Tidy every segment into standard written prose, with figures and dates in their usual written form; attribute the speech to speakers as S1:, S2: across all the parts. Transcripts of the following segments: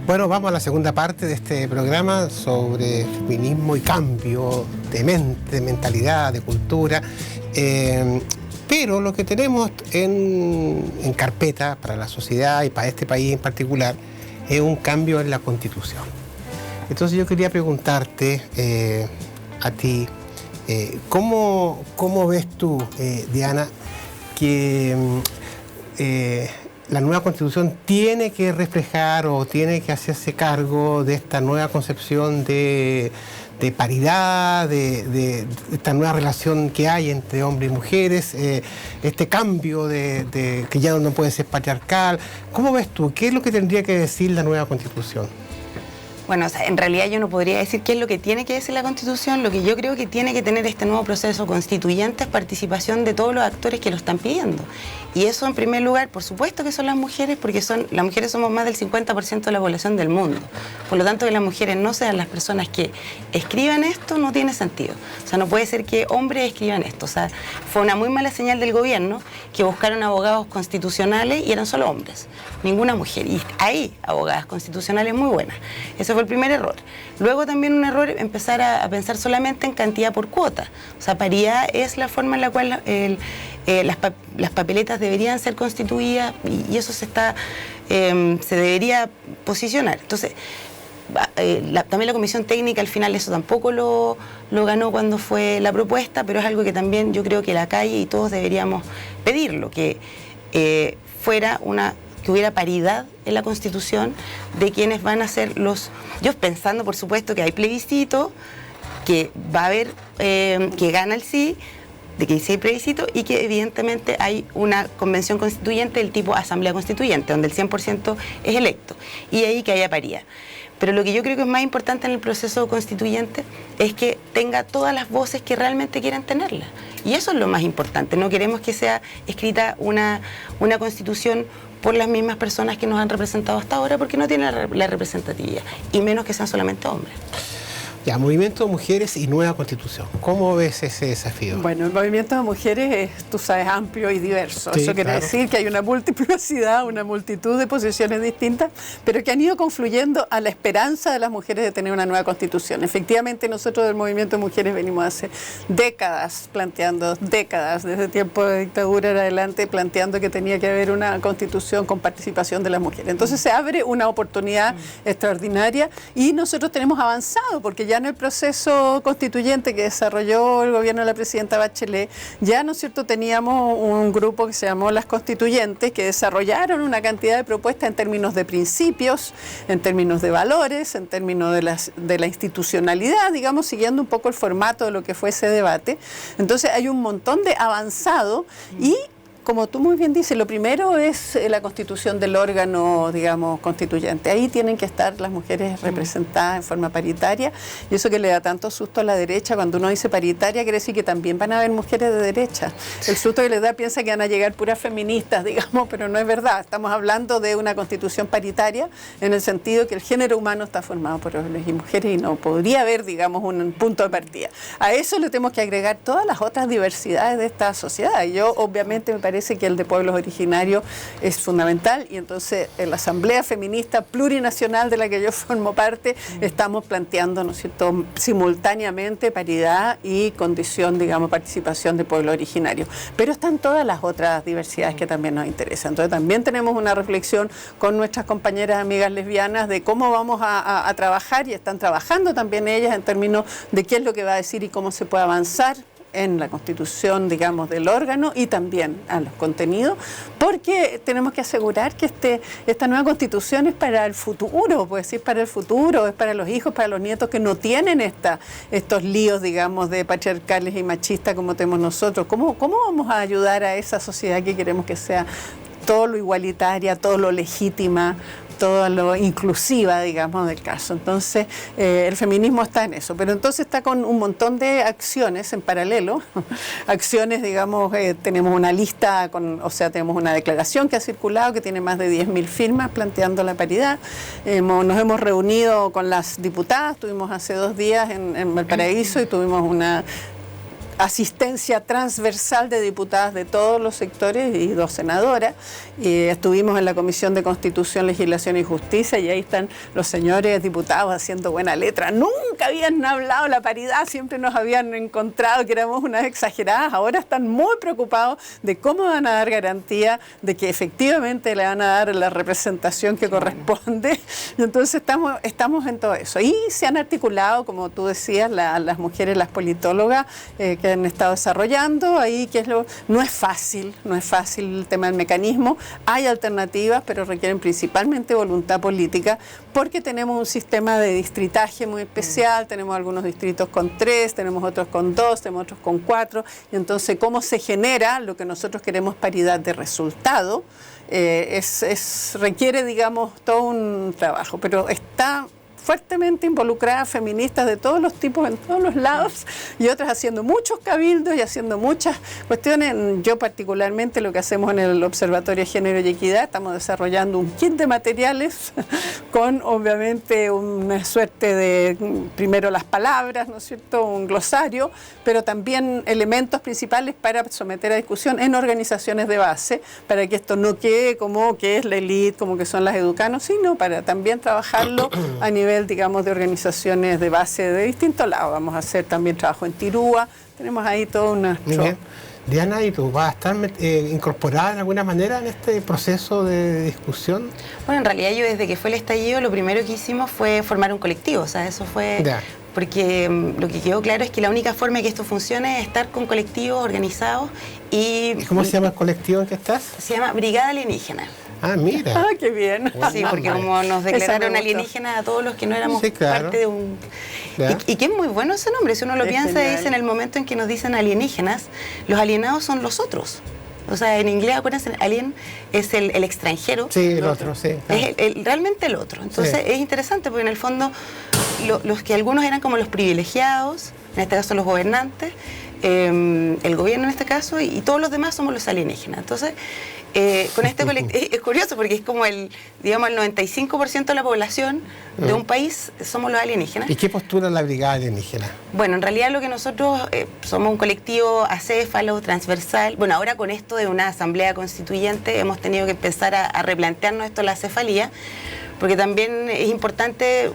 S1: Bueno, vamos a la segunda parte de este programa sobre feminismo y cambio de mente, de mentalidad, de cultura. Pero lo que tenemos en carpeta para la sociedad y para este país en particular es un cambio en la Constitución. Entonces yo quería preguntarte a ti, ¿cómo ves tú, Diana, que la nueva Constitución tiene que reflejar o tiene que hacerse cargo de esta nueva concepción de paridad, de esta nueva relación que hay entre hombres y mujeres, este cambio de que ya no puede ser patriarcal? ¿Cómo ves tú? ¿Qué es lo que tendría que decir la nueva Constitución?
S2: Bueno, o sea, en realidad yo no podría decir qué es lo que tiene que decir la Constitución. Lo que yo creo que tiene que tener este nuevo proceso constituyente es participación de todos los actores que lo están pidiendo. Y eso, en primer lugar, por supuesto que son las mujeres, porque las mujeres somos más del 50% de la población del mundo. Por lo tanto, que las mujeres no sean las personas que escriban esto no tiene sentido. O sea, no puede ser que hombres escriban esto. O sea, fue una muy mala señal del gobierno que buscaron abogados constitucionales y eran solo hombres, ninguna mujer. Y hay abogadas constitucionales muy buenas. Eso fue el primer error. Luego también un error empezar a pensar solamente en cantidad por cuota. O sea, paridad es la forma en la cual las papeletas deberían ser constituidas y eso se debería posicionar. Entonces, también la comisión técnica al final eso tampoco lo ganó cuando fue la propuesta, pero es algo que también yo creo que la calle y todos deberíamos pedirlo, que hubiera paridad en la Constitución de quienes van a ser yo pensando por supuesto que hay plebiscito, que va a haber, que gana el sí, de que sí hay plebiscito y que evidentemente hay una convención constituyente del tipo asamblea constituyente, donde el 100% es electo, y ahí que haya paridad. Pero lo que yo creo que es más importante en el proceso constituyente es que tenga todas las voces que realmente quieran tenerla. Y eso es lo más importante. No queremos que sea escrita una constitución por las mismas personas que nos han representado hasta ahora, porque no tiene la representatividad, y menos que sean solamente hombres.
S1: Ya, movimiento de mujeres y nueva Constitución. ¿Cómo ves ese desafío?
S3: Bueno, el movimiento de mujeres es, tú sabes, amplio y diverso.
S1: Sí,
S3: eso quiere decir que hay una multiplicidad, una multitud de posiciones distintas, pero que han ido confluyendo a la esperanza de las mujeres de tener una nueva Constitución. Efectivamente, nosotros del movimiento de mujeres venimos hace décadas planteando, desde tiempo de dictadura en adelante, planteando que tenía que haber una Constitución con participación de las mujeres. Entonces se abre una oportunidad extraordinaria y nosotros tenemos avanzado, porque ya en el proceso constituyente que desarrolló el gobierno de la presidenta Bachelet, ya, ¿no es cierto?, teníamos un grupo que se llamó Las Constituyentes, que desarrollaron una cantidad de propuestas en términos de principios, en términos de valores, en términos de la institucionalidad, digamos, siguiendo un poco el formato de lo que fue ese debate. Entonces hay un montón de avanzado y, como tú muy bien dices, lo primero es la constitución del órgano, digamos, constituyente. Ahí tienen que estar las mujeres representadas en forma paritaria, y eso que le da tanto susto a la derecha, cuando uno dice paritaria, quiere decir que también van a haber mujeres de derecha. El susto que les da, piensa que van a llegar puras feministas, digamos, pero no es verdad. Estamos hablando de una constitución paritaria en el sentido que el género humano está formado por hombres y mujeres y no podría haber, digamos, un punto de partida. A eso le tenemos que agregar todas las otras diversidades de esta sociedad. Y yo, obviamente, me parece que el de pueblos originarios es fundamental, y entonces en la Asamblea Feminista Plurinacional de la que yo formo parte estamos planteando, ¿no es cierto?, simultáneamente paridad y condición, digamos, participación de pueblos originarios. Pero están todas las otras diversidades que también nos interesan. Entonces también tenemos una reflexión con nuestras compañeras amigas lesbianas de cómo vamos a trabajar, y están trabajando también ellas en términos de qué es lo que va a decir y cómo se puede avanzar en la constitución, digamos, del órgano y también a los contenidos, porque tenemos que asegurar que esta nueva constitución es para el futuro, pues sí, es para el futuro, es para los hijos, para los nietos que no tienen estos líos, digamos, de patriarcales y machistas como tenemos nosotros. ¿Cómo vamos a ayudar a esa sociedad que queremos que sea todo lo igualitaria, todo lo legítima, todo lo inclusiva, digamos, del caso? Entonces, el feminismo está en eso, pero entonces está con un montón de acciones en paralelo, acciones, digamos, tenemos una lista, tenemos una declaración que ha circulado que tiene más de 10.000 firmas planteando la paridad. Nos hemos reunido con las diputadas, estuvimos hace 2 días en Valparaíso y tuvimos asistencia transversal de diputadas de todos los sectores y 2 senadoras. Y estuvimos en la Comisión de Constitución, Legislación y Justicia y ahí están los señores diputados haciendo buena letra. Nunca habían hablado de la paridad, siempre nos habían encontrado que éramos unas exageradas. Ahora están muy preocupados de cómo van a dar garantía de que efectivamente le van a dar la representación que corresponde. Entonces estamos en todo eso. Y se han articulado, como tú decías, las mujeres, las politólogas que han estado desarrollando ahí, no es fácil el tema del mecanismo. Hay alternativas, pero requieren principalmente voluntad política, porque tenemos un sistema de distritaje muy especial, tenemos algunos distritos con 3, tenemos otros con 2, tenemos otros con 4, y entonces cómo se genera lo que nosotros queremos paridad de resultado, requiere, digamos, todo un trabajo, pero está fuertemente involucradas feministas de todos los tipos en todos los lados y otras haciendo muchos cabildos y haciendo muchas cuestiones. Yo particularmente lo que hacemos en el Observatorio de Género y Equidad, estamos desarrollando un kit de materiales con obviamente una suerte de, primero las palabras, ¿no es cierto?, un glosario, pero también elementos principales para someter a discusión en organizaciones de base, para que esto no quede como que es la élite, como que son las educanos, sino para también trabajarlo a nivel, digamos, de organizaciones de base de distintos lados. Vamos a hacer también trabajo en Tirúa, tenemos ahí todo nuestro...
S1: Diana, ¿y tú vas a estar incorporada de alguna manera en este proceso de discusión?
S2: Bueno, en realidad yo desde que fue el estallido lo primero que hicimos fue formar un colectivo, o sea, eso fue...
S1: Ya.
S2: Porque lo que quedó claro es que la única forma de que esto funcione es estar con colectivos organizados y...
S1: ¿Y cómo se llama el colectivo en que estás?
S2: Se llama Brigada Alienígena.
S1: Ah, mira.
S3: Ah, qué bien.
S2: Sí, porque como nos declararon alienígenas a todos los que no éramos parte de un... Y que es muy bueno ese nombre, si uno lo piensa, es en el momento en que nos dicen alienígenas, los alienados son los otros. O sea, en inglés, acuérdense, alien es el extranjero.
S1: Sí, el otro, sí.
S2: Es realmente el otro. Entonces es interesante porque en el fondo los que algunos eran como los privilegiados, en este caso los gobernantes, el gobierno en este caso, y todos los demás somos los alienígenas. Entonces, con este colectivo, es curioso porque es como digamos, el 95% de la población de un país somos los alienígenas.
S1: ¿Y qué postura la Brigada Alienígena?
S2: Bueno, en realidad lo que nosotros somos un colectivo acéfalo, transversal. Bueno, ahora con esto de una asamblea constituyente hemos tenido que empezar a replantearnos esto de la acefalía, porque también es importante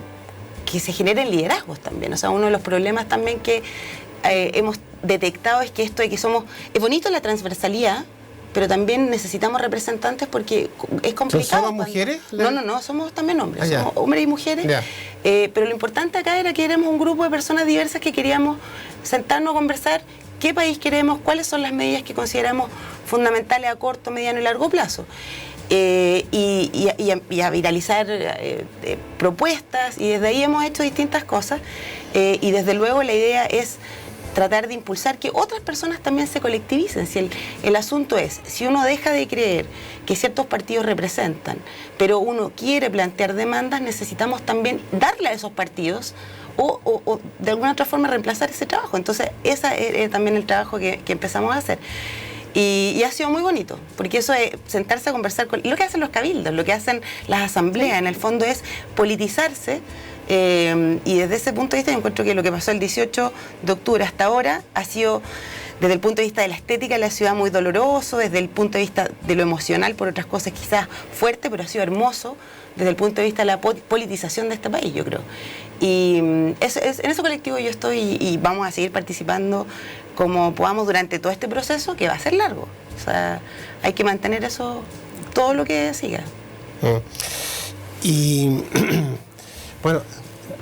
S2: que se generen liderazgos también. O sea, uno de los problemas también que hemos detectado es que esto de que es bonito la transversalidad, pero también necesitamos representantes porque es complicado.
S1: ¿Somos mujeres?
S2: No, somos también hombres, somos hombres y mujeres. Pero lo importante acá era que éramos un grupo de personas diversas que queríamos sentarnos a conversar qué país queremos, cuáles son las medidas que consideramos fundamentales a corto, mediano y largo plazo. Y a viralizar propuestas, y desde ahí hemos hecho distintas cosas, y desde luego la idea es tratar de impulsar que otras personas también se colectivicen. Si el asunto es, si uno deja de creer que ciertos partidos representan, pero uno quiere plantear demandas, necesitamos también darle a esos partidos o de alguna otra forma reemplazar ese trabajo. Entonces, ese es también el trabajo que empezamos a hacer. Y ha sido muy bonito, porque eso es sentarse a conversar con... Y lo que hacen los cabildos, lo que hacen las asambleas, en el fondo es politizarse. Y desde ese punto de vista yo encuentro que lo que pasó el 18 de octubre hasta ahora ha sido, desde el punto de vista de la estética de la ciudad, muy doloroso, desde el punto de vista de lo emocional, por otras cosas quizás fuerte, pero ha sido hermoso desde el punto de vista de la politización de este país, yo creo. Y en ese colectivo yo estoy y vamos a seguir participando como podamos durante todo este proceso, que va a ser largo. O sea, hay que mantener eso todo lo que siga.
S1: Y bueno,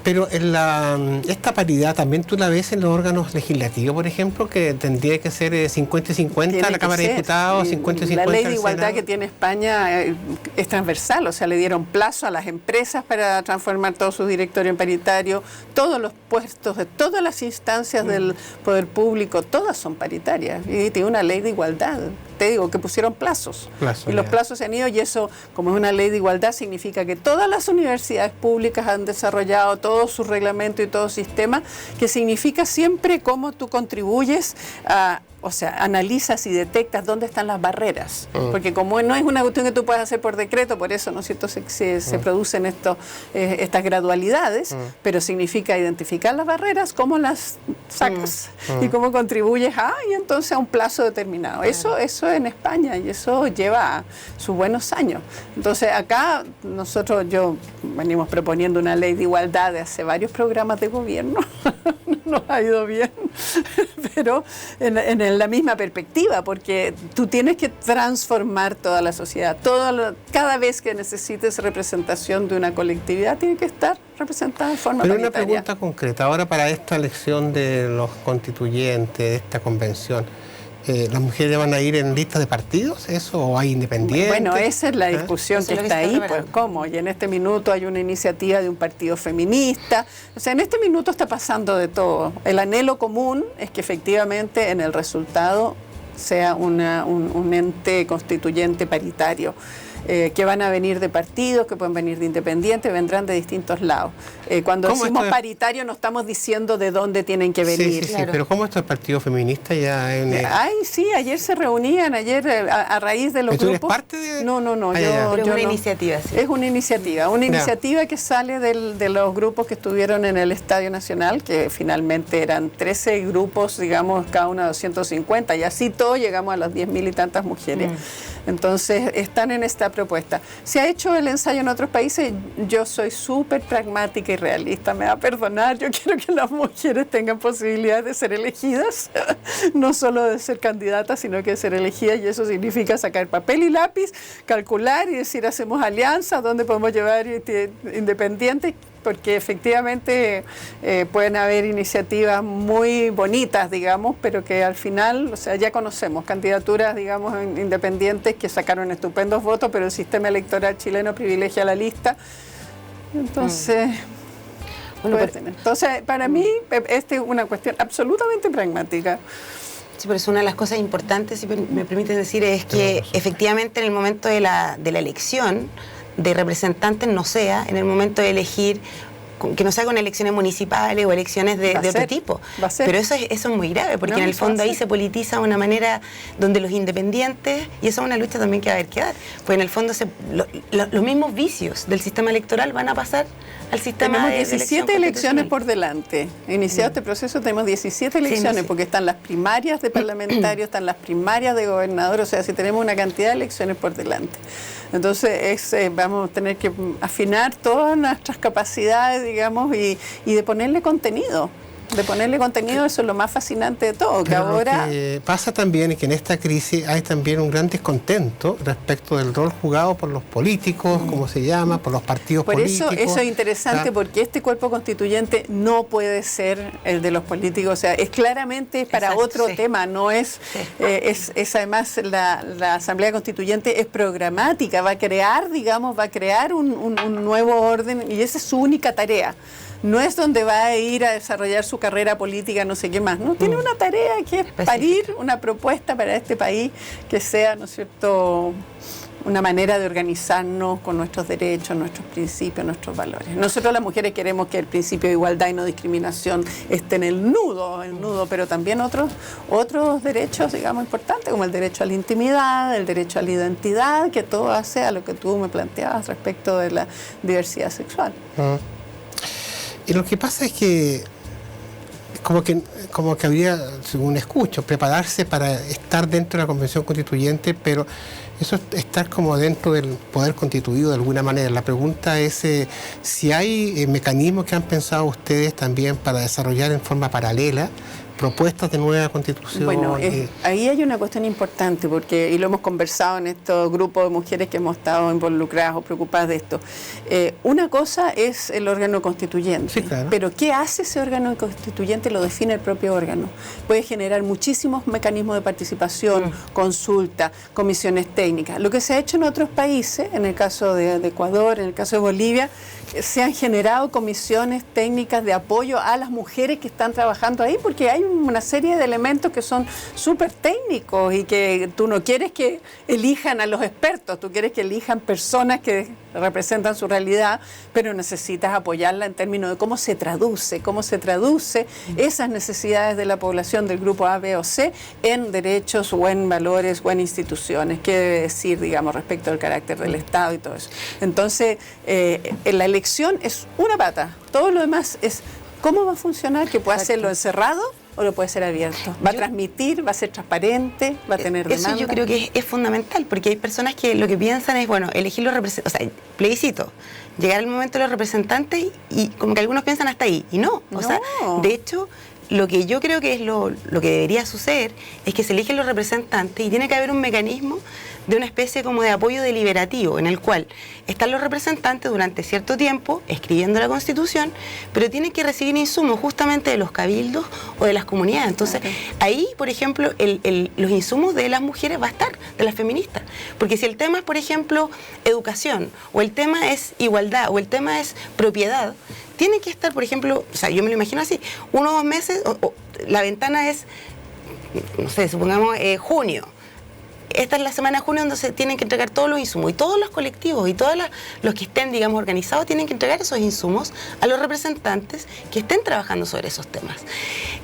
S1: pero esta paridad también tú la ves en los órganos legislativos, por ejemplo, que tendría que ser 50 y 50 la Cámara de Diputados, 50 y 50
S3: la ley de igualdad
S1: Senado.
S3: Que tiene España es transversal, o sea, le dieron plazo a las empresas para transformar todo su directorio en paritario, todos los puestos de todas las instancias del poder público, todas son paritarias, y tiene una ley de igualdad. Te digo que pusieron plazos y los plazos se han ido, y eso, como es una ley de igualdad, significa que todas las universidades públicas han desarrollado todo su reglamento y todo sistema, que significa siempre cómo tú contribuyes a o sea, analizas y detectas dónde están las barreras, porque como no es una cuestión que tú puedas hacer por decreto, por eso, ¿no es cierto?, se producen estas gradualidades, pero significa identificar las barreras, cómo las sacas y cómo contribuyes y entonces a un plazo determinado. Eso en España, y eso lleva sus buenos años. Entonces acá yo venimos proponiendo una ley de igualdad de hace varios programas de gobierno, nos ha ido bien, pero en la misma perspectiva, porque tú tienes que transformar toda la sociedad. Cada vez que necesites representación de una colectividad, tiene que estar representada de forma paritaria.
S1: Pero una pregunta concreta, ahora para esta elección de los constituyentes, de esta convención, ¿las mujeres van a ir en listas de partidos, eso, o hay independientes?
S3: Bueno, esa es la discusión que está ahí, pues, ¿cómo? Y en este minuto hay una iniciativa de un partido feminista, o sea, en este minuto está pasando de todo. El anhelo común es que efectivamente en el resultado sea un ente constituyente paritario. Que van a venir de partidos, que pueden venir de independientes, vendrán de distintos lados. Cuando decimos paritario no estamos diciendo de dónde tienen que venir.
S1: Sí, pero ¿cómo esto es partido feminista ya?
S3: Sí, ayer se reunían, a raíz de los grupos.
S1: ¿Tú eres parte de...?
S3: No,
S2: yo una iniciativa, sí.
S3: Es una iniciativa que sale de los grupos que estuvieron en el Estadio Nacional, que finalmente eran 13 grupos, digamos, cada uno de 250, y así todo llegamos a las 10.000 y tantas mujeres. Entonces, están en esta propuesta. Se ha hecho el ensayo en otros países. Yo soy súper pragmática y realista, me va a perdonar. Yo quiero que las mujeres tengan posibilidad de ser elegidas, no solo de ser candidatas, sino que de ser elegidas, y eso significa sacar papel y lápiz, calcular y decir, hacemos alianzas, dónde podemos llevar independientes, porque efectivamente pueden haber iniciativas muy bonitas, digamos, pero que al final, o sea, ya conocemos candidaturas, digamos, independientes que sacaron estupendos votos, pero el sistema electoral chileno privilegia la lista. Entonces, entonces para mí, esta es una cuestión absolutamente pragmática.
S2: Sí, pero es una de las cosas importantes, si me permiten decir, es que efectivamente en el momento de la elección de representantes no sea en el momento de elegir, que no sea con elecciones municipales o elecciones de otro tipo. Pero eso es muy grave, porque en el fondo ahí se politiza de una manera donde los independientes, y esa es una lucha también que va a haber que dar, pues en el fondo los mismos vicios del sistema electoral van a pasar al sistema.
S3: Tenemos 17 elecciones por delante. Iniciado este proceso tenemos 17 elecciones, porque están las primarias de parlamentarios, están las primarias de gobernadores, o sea, si tenemos una cantidad de elecciones por delante. Entonces vamos a tener que afinar todas nuestras capacidades, digamos, y de ponerle contenido. Eso es lo más fascinante de todo.
S1: Pero ahora lo que pasa también es que en esta crisis hay también un gran descontento respecto del rol jugado por los políticos, como se llama, por los partidos políticos.
S3: Por eso es interesante, porque este cuerpo constituyente no puede ser el de los políticos, o sea, es claramente para otro tema, no es, es además la Asamblea Constituyente es programática, va a crear un nuevo orden, y esa es su única tarea. No es donde va a ir a desarrollar su carrera política, no sé qué más, ¿no? Tiene una tarea que es parir una propuesta para este país que sea, ¿no es cierto?, una manera de organizarnos con nuestros derechos, nuestros principios, nuestros valores. Nosotros las mujeres queremos que el principio de igualdad y no discriminación esté en el nudo, pero también otros derechos, digamos, importantes, como el derecho a la intimidad, el derecho a la identidad, que todo hace a lo que tú me planteabas respecto de la diversidad sexual.
S1: Y lo que pasa es que como que habría, según escucho, prepararse para estar dentro de la Convención Constituyente, pero eso es estar como dentro del poder constituido de alguna manera. La pregunta es si hay mecanismos que han pensado ustedes también para desarrollar en forma paralela propuestas de nueva constitución.
S3: Bueno, ahí hay una cuestión importante, y lo hemos conversado en estos grupos de mujeres que hemos estado involucradas o preocupadas de esto. Una cosa es el órgano constituyente,
S1: sí, claro.
S3: Pero ¿qué hace ese órgano constituyente? Lo define el propio órgano. Puede generar muchísimos mecanismos de participación, consulta, comisiones técnicas. Lo que se ha hecho en otros países, en el caso de Ecuador, en el caso de Bolivia, se han generado comisiones técnicas de apoyo a las mujeres que están trabajando ahí, porque hay una serie de elementos que son súper técnicos y que tú no quieres que elijan a los expertos, tú quieres que elijan personas que representan su realidad, pero necesitas apoyarla en términos de cómo se traduce esas necesidades de la población del grupo A, B o C en derechos o en valores o en instituciones. ¿Qué debe decir, digamos, respecto al carácter del Estado y todo eso? Entonces, la elección es una pata, todo lo demás es cómo va a funcionar, que puede hacerlo encerrado o lo puede ser abierto. ¿Va a transmitir? ¿Va a ser transparente? ¿Va a tener demanda?
S2: Eso yo creo que es fundamental, porque hay personas que lo que piensan es, bueno, elegir los representantes, o sea, plebiscito, llegar el momento de los representantes y como que algunos piensan hasta ahí, y no. O sea, de hecho, lo que yo creo que es lo que debería suceder es que se eligen los representantes y tiene que haber un mecanismo de una especie como de apoyo deliberativo en el cual están los representantes durante cierto tiempo escribiendo la Constitución, pero tienen que recibir insumos justamente de los cabildos o de las comunidades. Entonces, ahí, por ejemplo, los insumos de las mujeres va a estar, de las feministas. Porque si el tema es, por ejemplo, educación, o el tema es igualdad, o el tema es propiedad, tiene que estar, por ejemplo, o sea, yo me lo imagino así, 1 o 2 meses, la ventana es, no sé, supongamos junio. Esta es la semana de junio donde se tienen que entregar todos los insumos y todos los colectivos y todos los que estén, digamos, organizados tienen que entregar esos insumos a los representantes que estén trabajando sobre esos temas.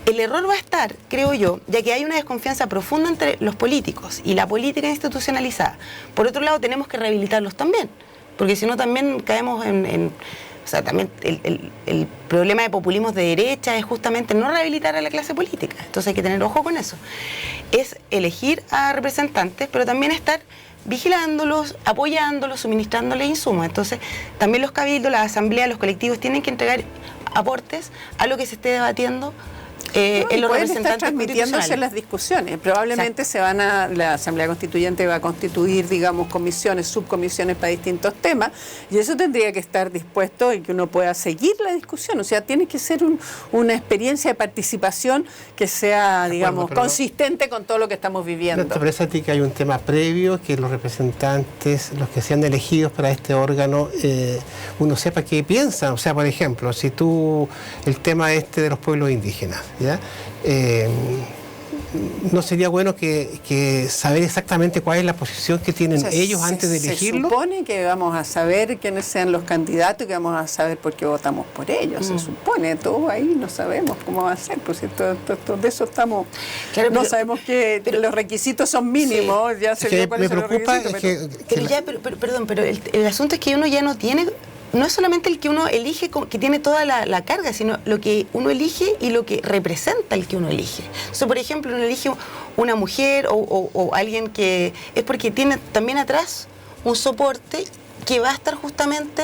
S2: El error va a estar, creo yo, ya que hay una desconfianza profunda entre los políticos y la política institucionalizada. Por otro lado, tenemos que rehabilitarlos también, porque si no también caemos o sea, también el problema de populismos de derecha es justamente no rehabilitar a la clase política. Entonces hay que tener ojo con eso. Es elegir a representantes, pero también estar vigilándolos, apoyándolos, suministrándoles insumos. Entonces también los cabildos, las asambleas, los colectivos tienen que entregar aportes a lo que se esté debatiendo en los representantes
S3: estar transmitiéndose las discusiones. Probablemente la Asamblea Constituyente va a constituir, digamos, comisiones, subcomisiones para distintos temas, y eso tendría que estar dispuesto y que uno pueda seguir la discusión. O sea, tiene que ser una experiencia de participación que sea, digamos, consistente con todo lo que estamos viviendo.
S1: ¿No te parece a ti que hay un tema previo, que los representantes, los que sean elegidos para este órgano, uno sepa qué piensan? O sea, por ejemplo, si el tema de los pueblos indígenas, ¿ya? ¿No sería bueno que saber exactamente cuál es la posición que tienen ellos antes de elegirlo?
S3: Se supone que vamos a saber quiénes sean los candidatos y que vamos a saber por qué votamos por ellos. Se supone, todo ahí no sabemos cómo va a ser, pues de eso estamos... Claro, no sabemos que los requisitos son mínimos, sí. Ya se ve cuáles son los requisitos.
S2: Pero el asunto es que uno ya no tiene... No es solamente el que uno elige que tiene toda la carga, sino lo que uno elige y lo que representa el que uno elige. O sea, por ejemplo, uno elige una mujer o alguien que es porque tiene también atrás un soporte que va a estar justamente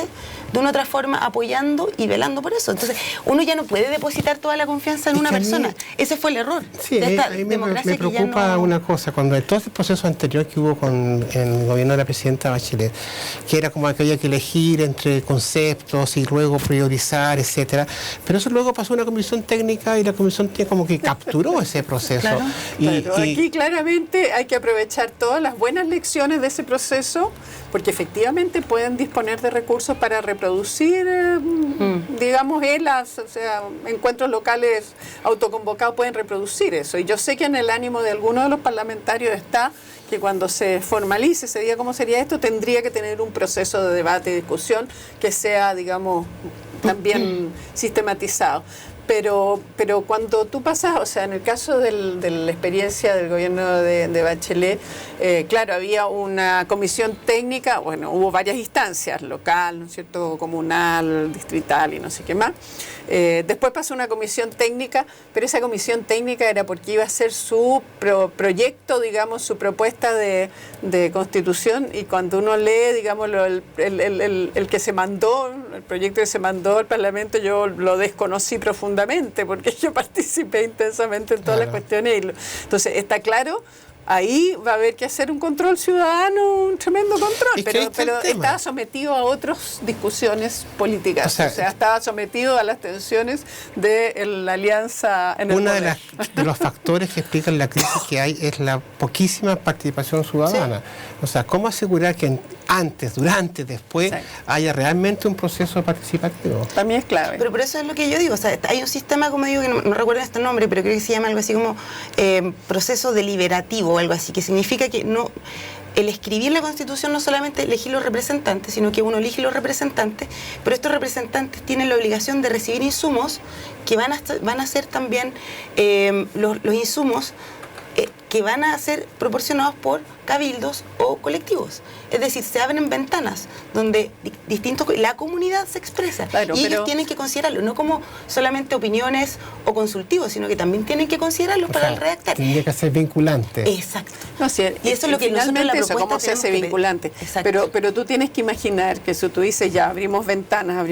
S2: de una otra forma apoyando y velando por eso. Entonces, uno ya no puede depositar toda la confianza en una persona. Ese fue el error.
S1: Sí, a mí me preocupa una cosa, cuando en todo el proceso anterior que hubo con el gobierno de la presidenta Bachelet, que era como que había que elegir entre conceptos y luego priorizar, etcétera, pero eso luego pasó a una comisión técnica y la comisión técnica como que capturó ese proceso.
S3: Claro. Pero aquí claramente hay que aprovechar todas las buenas lecciones de ese proceso, porque efectivamente pueden disponer de recursos para reproducir, digamos, o sea, encuentros locales autoconvocados pueden reproducir eso. Y yo sé que en el ánimo de algunos de los parlamentarios está que cuando se formalice, se diga cómo sería esto, tendría que tener un proceso de debate y discusión que sea, digamos, también sistematizado. Pero cuando tú pasas, o sea, en el caso de la experiencia del gobierno de Bachelet, claro, había una comisión técnica, bueno, hubo varias instancias, local, ¿no es cierto?, comunal, distrital y no sé qué más. Después pasó una comisión técnica, pero esa comisión técnica era porque iba a ser su proyecto, digamos, su propuesta de constitución, y cuando uno lee, digamos, el que se mandó, el proyecto que se mandó al Parlamento, yo lo desconocí profundamente porque yo participé intensamente en todas las cuestiones. Entonces, está claro, ahí va a haber que hacer un control ciudadano, un tremendo control, pero estaba sometido a otras discusiones políticas, o sea, estaba sometido a las tensiones de la alianza en el poder.
S1: De los factores que explican la crisis que hay es la poquísima participación ciudadana. Sí. O sea, ¿cómo asegurar que antes, durante, después, haya realmente un proceso participativo.
S3: También es clave.
S2: Pero por eso es lo que yo digo, o sea, hay un sistema, como digo, que no recuerdo este nombre, pero creo que se llama algo así como proceso deliberativo o algo así, que significa que no... El escribir la Constitución no solamente elegir los representantes, sino que uno elige los representantes, pero estos representantes tienen la obligación de recibir insumos que van a ser también los insumos que van a ser proporcionados por cabildos o colectivos. Es decir, se abren ventanas donde la comunidad se expresa.
S3: Claro,
S2: y ellos tienen que considerarlo, no como solamente opiniones o consultivos, sino que también tienen que considerarlos para el redactar.
S1: Tiene que ser vinculante.
S2: Exacto.
S3: No, sí,
S2: y eso es lo que nosotros la propuesta
S3: cómo se hace vinculante. Pero tú tienes que imaginar que si tú dices ya abrimos ventanas,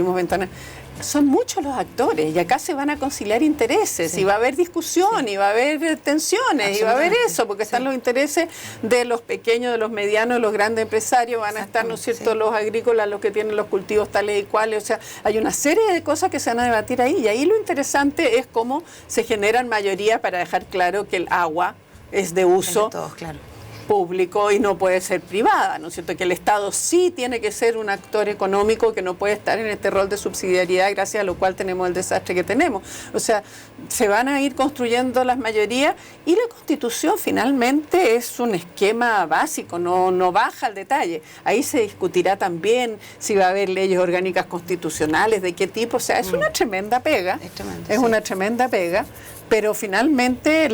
S3: son muchos los actores y acá se van a conciliar intereses y va a haber discusión y va a haber tensiones y va a haber eso, porque están los intereses de los pequeños, de los medianos, de los grandes empresarios, van a estar, ¿no es cierto?, los agrícolas, los que tienen los cultivos tales y cuales, o sea, hay una serie de cosas que se van a debatir ahí y ahí lo interesante es cómo se generan mayorías para dejar claro que el agua es de uso
S2: de todos, claro,
S3: público y no puede ser privada, ¿no es cierto? Que el Estado sí tiene que ser un actor económico que no puede estar en este rol de subsidiariedad, gracias a lo cual tenemos el desastre que tenemos. O sea, se van a ir construyendo las mayorías y la Constitución finalmente es un esquema básico, no baja al detalle. Ahí se discutirá también si va a haber leyes orgánicas constitucionales, de qué tipo, o sea, es una tremenda pega, es una tremenda pega. Pero finalmente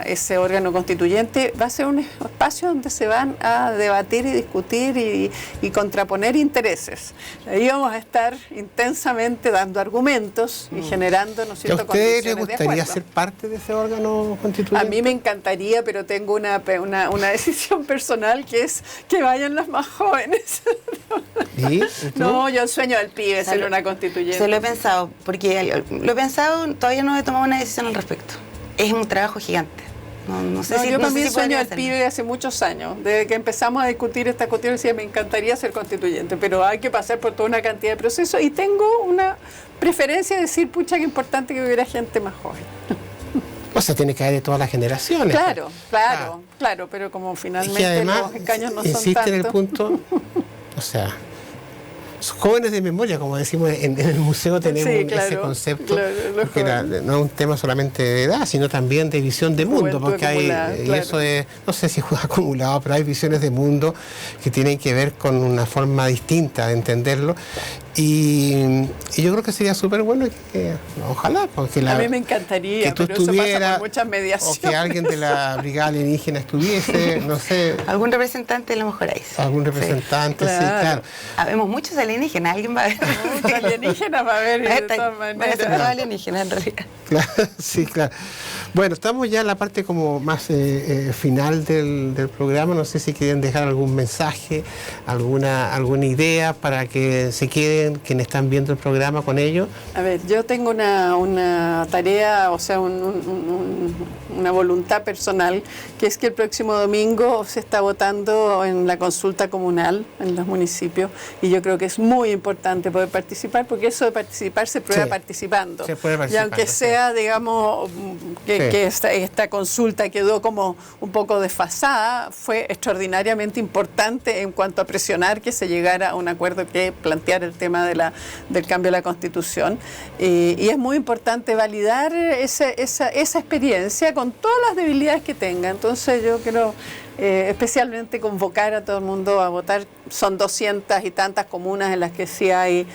S3: ese órgano constituyente va a ser un espacio donde se van a debatir y discutir y contraponer intereses. Ahí vamos a estar intensamente dando argumentos y generando, ¿no es cierto?,
S1: condiciones de acuerdo. ¿A usted le gustaría ser parte de ese órgano constituyente?
S3: A mí me encantaría, pero tengo una decisión personal que es que vayan las más jóvenes.
S1: ¿Y
S3: no, yo sueño del pibe ser una constituyente.
S2: Se lo he pensado, todavía no he tomado una decisión al respecto. Es un trabajo gigante.
S3: Yo también sueño del pibe hace muchos años. Desde que empezamos a discutir esta cuestión, decía, me encantaría ser constituyente, pero hay que pasar por toda una cantidad de procesos y tengo una preferencia de decir, pucha, qué importante que hubiera gente más joven.
S1: O sea, tiene que haber de todas las generaciones.
S3: Claro, pero como finalmente
S1: y además,
S3: los escaños no son tanto.
S1: Insiste en el punto, o sea, jóvenes de memoria, como decimos en el museo, tenemos ese concepto, porque no es un tema solamente de edad, sino también de visión de mundo, porque y eso es, no sé si es acumulado, pero hay visiones de mundo que tienen que ver con una forma distinta de entenderlo. Y yo creo que sería súper bueno que ojalá, porque
S3: a mí me encantaría que tú pero eso pasa por muchas mediaciones,
S1: o que alguien de la brigada alienígena estuviese, no sé,
S2: algún representante, a lo mejor ahí
S1: algún representante, sí, claro.
S2: Habemos muchos alienígenas, alguien va a ver.
S3: Muchos alienígenas va a haber de todas maneras.
S2: Van a ser alienígenas en realidad.
S1: Claro, sí, claro. Bueno, estamos ya en la parte como más final del programa. No sé si quieren dejar algún mensaje, alguna idea para que se queden quienes están viendo el programa con ellos.
S3: A ver, yo tengo una tarea, o sea, una voluntad personal, que es que el próximo domingo se está votando en la consulta comunal en los municipios y yo creo que es muy importante poder participar, porque eso de participar se prueba participando.
S1: Se puede participar.
S3: Y aunque sea, digamos, que esta consulta quedó como un poco desfasada, fue extraordinariamente importante en cuanto a presionar que se llegara a un acuerdo que planteara el tema del cambio de la Constitución. Y es muy importante validar esa experiencia con todas las debilidades que tenga. Entonces yo quiero especialmente convocar a todo el mundo a votar. Son 200 y tantas comunas en las que sí hay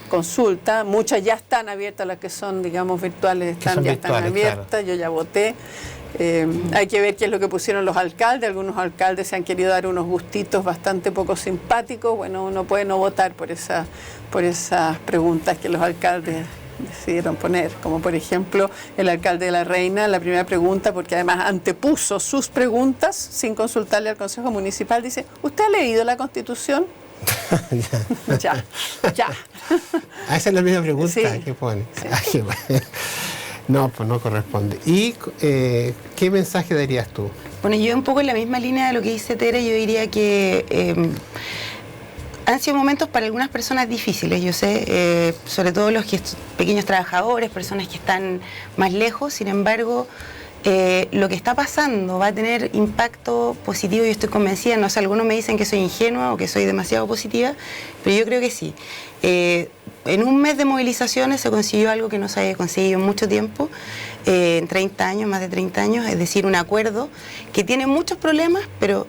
S3: consulta, muchas ya están abiertas, las que son, digamos, virtuales están abiertas, claro. Yo ya voté. Hay que ver qué es lo que pusieron los alcaldes. Algunos alcaldes se han querido dar unos gustitos bastante poco simpáticos. Bueno, uno puede no votar por esas preguntas que los alcaldes decidieron poner, como por ejemplo el alcalde de La Reina, la primera pregunta, porque además antepuso sus preguntas sin consultarle al Consejo Municipal, dice, ¿usted ha leído la Constitución? ya.
S1: Esa es la misma pregunta que pone.
S3: Sí.
S1: No, pues no corresponde. ¿Y qué mensaje darías tú?
S2: Bueno, yo un poco en la misma línea de lo que dice Tere, yo diría que han sido momentos para algunas personas difíciles, yo sé, sobre todo los pequeños trabajadores, personas que están más lejos, sin embargo, lo que está pasando va a tener impacto positivo, yo estoy convencida. No sé, algunos me dicen que soy ingenua o que soy demasiado positiva, pero yo creo que sí. En un mes de movilizaciones se consiguió algo que no se había conseguido en mucho tiempo, en 30 años, más de 30 años, es decir, un acuerdo que tiene muchos problemas, pero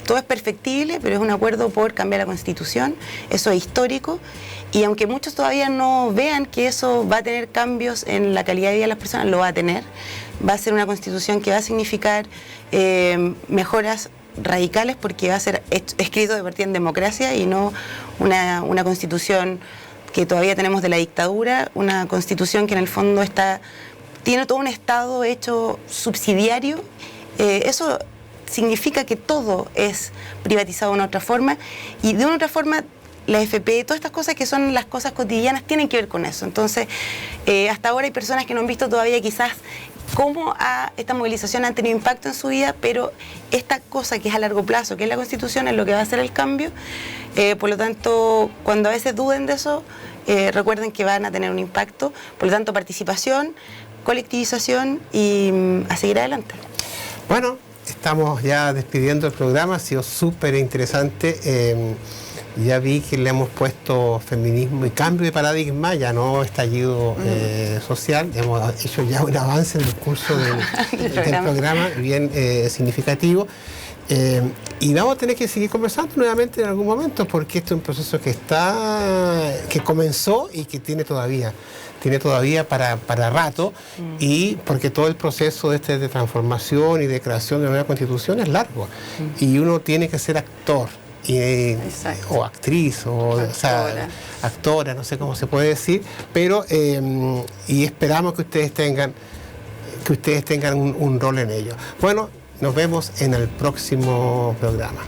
S2: todo es perfectible, pero es un acuerdo por cambiar la Constitución, eso es histórico, y aunque muchos todavía no vean que eso va a tener cambios en la calidad de vida de las personas, lo va a tener. Va a ser una Constitución que va a significar mejoras radicales, porque va a ser escrito de partida en democracia y no una Constitución que todavía tenemos de la dictadura, una Constitución que en el fondo tiene todo un Estado hecho subsidiario. Eso significa que todo es privatizado de una otra forma, y de una otra forma la AFP, todas estas cosas que son las cosas cotidianas tienen que ver con eso. Entonces, hasta ahora hay personas que no han visto todavía quizás cómo esta movilización ha tenido impacto en su vida, pero esta cosa que es a largo plazo, que es la Constitución, es lo que va a hacer el cambio. Por lo tanto, cuando a veces duden de eso, recuerden que van a tener un impacto. Por lo tanto, participación, colectivización y a seguir adelante.
S1: Bueno, estamos ya despidiendo el programa, ha sido súper interesante. Ya vi que le hemos puesto feminismo y cambio de paradigma, ya no estallido social. Hemos hecho ya un avance en el curso del programa bien significativo. Y vamos a tener que seguir conversando nuevamente en algún momento, porque este es un proceso que comenzó y que tiene todavía para rato, y porque todo el proceso de transformación y de creación de una nueva Constitución es largo, y uno tiene que ser actor. O actriz, o sea, actora, no sé cómo se puede decir, pero y esperamos que ustedes tengan un rol en ello. Bueno, nos vemos en el próximo programa.